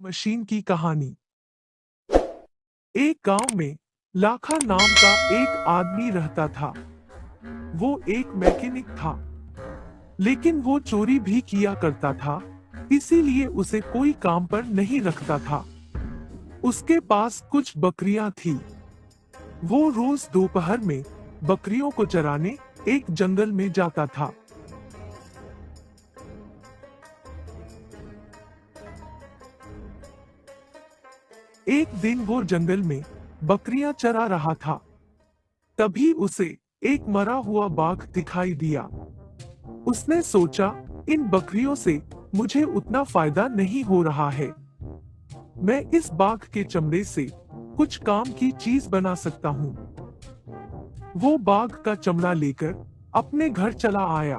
Machine की कहानी। एक गांव में लाखा नाम का एक आदमी रहता था। वो एक मैकेनिक था, लेकिन वो चोरी भी किया करता था, इसीलिए उसे कोई काम पर नहीं रखता था। उसके पास कुछ बकरियां थी। वो रोज दोपहर में बकरियों को चराने एक जंगल में जाता था। एक दिन वो जंगल में बकरियां चरा रहा था। तभी उसे एक मरा हुआ बाघ दिखाई दिया। उसने सोचा, इन बकरियों से मुझे उतना फायदा नहीं हो रहा है। मैं इस बाघ के चमड़े से कुछ काम की चीज बना सकता हूँ। वो बाघ का चमड़ा लेकर अपने घर चला आया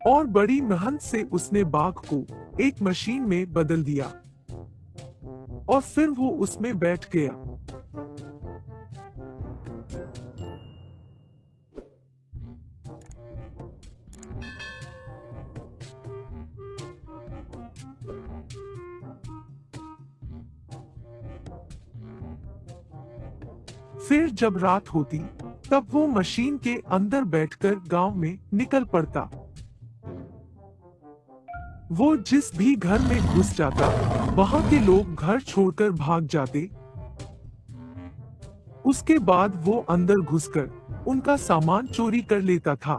और बड़ी मेहनत से उसने बाघ को एक मशीन में बदल दिया और फिर वो उसमें बैठ गया। फिर जब रात होती, तब वो मशीन के अंदर बैठकर गांव में निकल पड़ता। वो जिस भी घर में घुस जाता, वहां के लोग घर छोड़कर भाग जाते। उसके बाद वो अंदर घुसकर उनका सामान चोरी कर लेता था।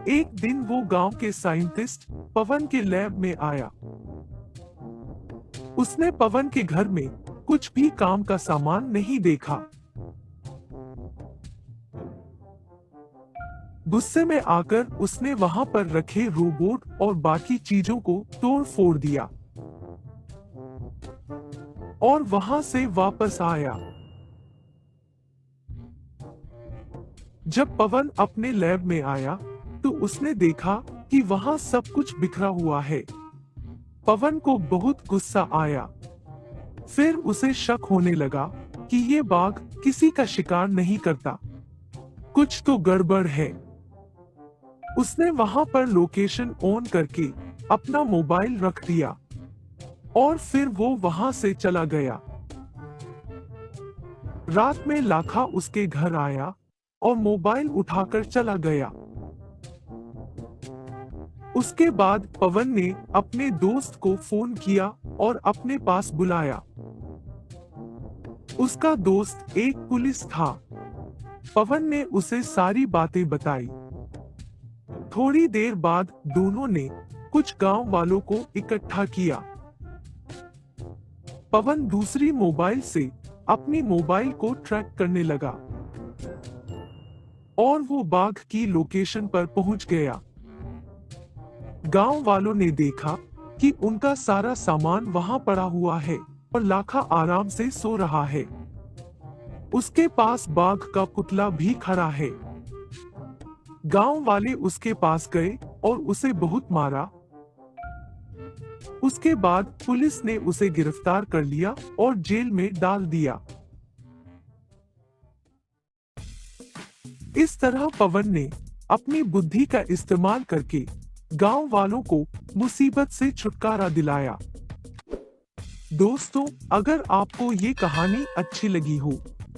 एक दिन वो गांव के साइंटिस्ट पवन के लैब में आया। उसने पवन के घर में कुछ भी काम का सामान नहीं देखा। गुस्से में आकर उसने वहां पर रखे रोबोट और बाकी चीजों को तोड़ फोड़ दिया और वहां से वापस आया। जब पवन अपने लैब में आया, तो उसने देखा कि वहां सब कुछ बिखरा हुआ है। पवन को बहुत गुस्सा आया। फिर उसे शक होने लगा कि ये बाघ किसी का शिकार नहीं करता, कुछ तो गड़बड़ है। उसने वहां पर लोकेशन ऑन करके अपना मोबाइल रख दिया और फिर वो वहां से चला गया। रात में लाखा उसके घर आया और मोबाइल उठाकर चला गया। उसके बाद पवन ने अपने दोस्त को फोन किया और अपने पास बुलाया। उसका दोस्त एक पुलिस था। पवन ने उसे सारी बातें बताई। थोड़ी देर बाद दोनों ने कुछ गांव वालों को इकट्ठा किया। पवन दूसरी मोबाइल से अपनी मोबाइल को ट्रैक करने लगा और वो बाघ की लोकेशन पर पहुंच गया। गांव वालों ने देखा कि उनका सारा सामान वहां पड़ा हुआ है और लाखा आराम से सो रहा है। उसके पास बाघ का पुतला भी खड़ा है। गांव वाले उसके पास गए और उसे बहुत मारा। उसके बाद पुलिस ने उसे गिरफ्तार कर लिया और जेल में डाल दिया। इस तरह पवन ने अपनी बुद्धि का इस्तेमाल करके गांव वालों को मुसीबत से छुटकारा दिलाया। दोस्तों, अगर आपको ये कहानी अच्छी लगी हो,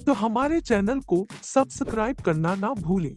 तो हमारे चैनल को सब्सक्राइब करना ना भूलें।